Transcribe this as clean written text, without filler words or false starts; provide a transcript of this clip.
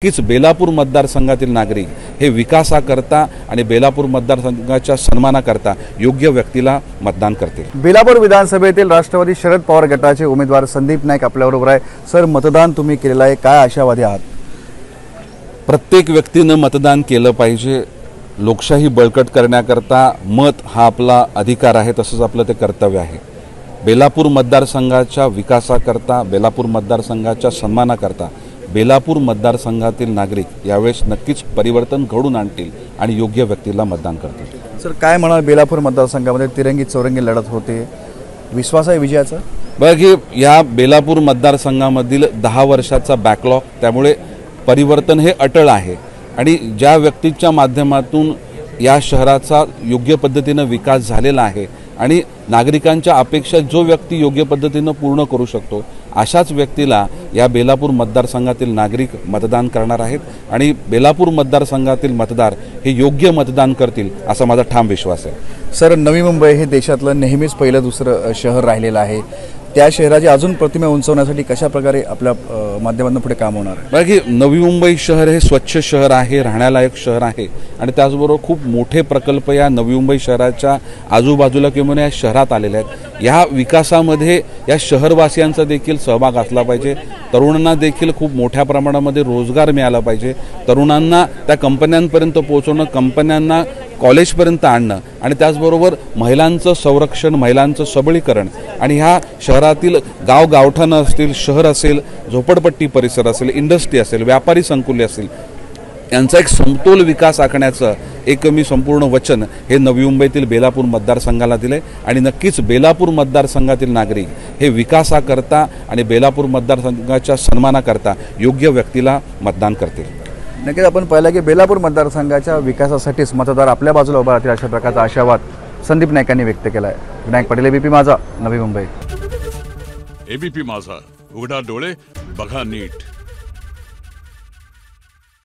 नक्कीच बेलापूर मतदारसंघातील नागरिक हे विकासाकरता आणि बेलापूर मतदारसंघाच्या सन्मानाकरता योग्य व्यक्तीला मतदान करतील। बेलापूर विधानसभेतील राष्ट्रवादी शरद पवार गटाचे उमेदवार संदीप नाईक आपल्याबरोबर आहे। सर, मतदान तुम्ही केलेलं आहे, काय आशावादी आहात? प्रत्येक व्यक्तीने मतदान केलं पाहिजे। लोकशाही बळकट करण्याकरता मत हा आपला अधिकार आहे, तसंच आपलं ते कर्तव्य आहे। बेलापूर मतदारसंघाच्या विकासाकरता, बेलापूर मतदारसंघाच्या सन्मानाकरता बेलापूर मतदारसंघातील नागरिक यावेळेस नक्कीच परिवर्तन घडून आणतील आणि योग्य व्यक्तीला मतदान करतील। सर, काय म्हणाल, बेलापूर मतदारसंघामध्ये तिरंगी चौरंगी लढत होते, विश्वास आहे विजयाचा? बघा की या बेलापूर मतदारसंघामधील 10 वर्षाचा बॅकलॉग, त्यामुळे परिवर्तन हे अटळ आहे आणि ज्या व्यक्तीच्या माध्यमातून या शहराचा योग्य पद्धतीने विकास झालेला आहे आणि नागरिकांच्या अपेक्षा जो व्यक्ती योग्य पद्धतीने पूर्ण करू शकतो अशाच व्यक्तीला या बेलापूर मतदारसंघातील नागरिक मतदान करणार आहेत आणि बेलापूर मतदारसंघातील मतदार हे योग्य मतदान करतील असा माझा ठाम विश्वास आहे। सर, नवी मुंबई हे देशातलं नेहमीच पहिलं दुसरं शहर राहिलेलं आहे, त्या शहराची अजून प्रतिमा उंचवण्यासाठी कशा प्रकारे आपल्या माध्यमातून पुढे काम होणार आहे? बघा, नवी मुंबई शहर हे स्वच्छ शहर आहे, राहण्यालायक शहर आहे आणि त्याचबरोबर खूप मोठे प्रकल्प या नवी मुंबई शहराच्या आजूबाजूला किंवा या शहरात आलेले आहेत। या विकासामध्ये या शहरवासियांचा देखील सहभाग असला पाहिजे। तरुणांना देखील खूप मोठ्या प्रमाणामध्ये रोजगार मिळाला पाहिजे। तरुणांना त्या कंपन्यांपर्यंत पोहोचवणं, कंपन्यांना कॉलेजपर्यंत आणणं आणि त्याचबरोबर महिलांचं संरक्षण, महिलांचं सबलीकरण आणि ह्या शहरातील गावगावठाणं असतील, शहर असेल, झोपडपट्टी परिसर असेल, इंडस्ट्री असेल, व्यापारी संकुले असतील, यांचा एक समतोल विकास आखण्याचं एक मी संपूर्ण वचन हे नवी मुंबईतील बेलापूर मतदारसंघाला दिले आणि नक्कीच बेलापूर मतदारसंघातील नागरिक हे विकासाकरता आणि बेलापूर मतदारसंघाच्या सन्मानाकरता योग्य व्यक्तीला मतदान करतील। नक्कीच आपण पाहिलं की बेलापूर मतदारसंघाच्या विकासासाठीच मतदार आपल्या बाजूला उभा राहतील अशा प्रकारचा आशावाद संदीप नाईकांनी व्यक्त केला आहे। विनायक पाटील, एबीपी माझा, नवी मुंबई। एबीपी माझा, उघडा डोळे बघा नीट।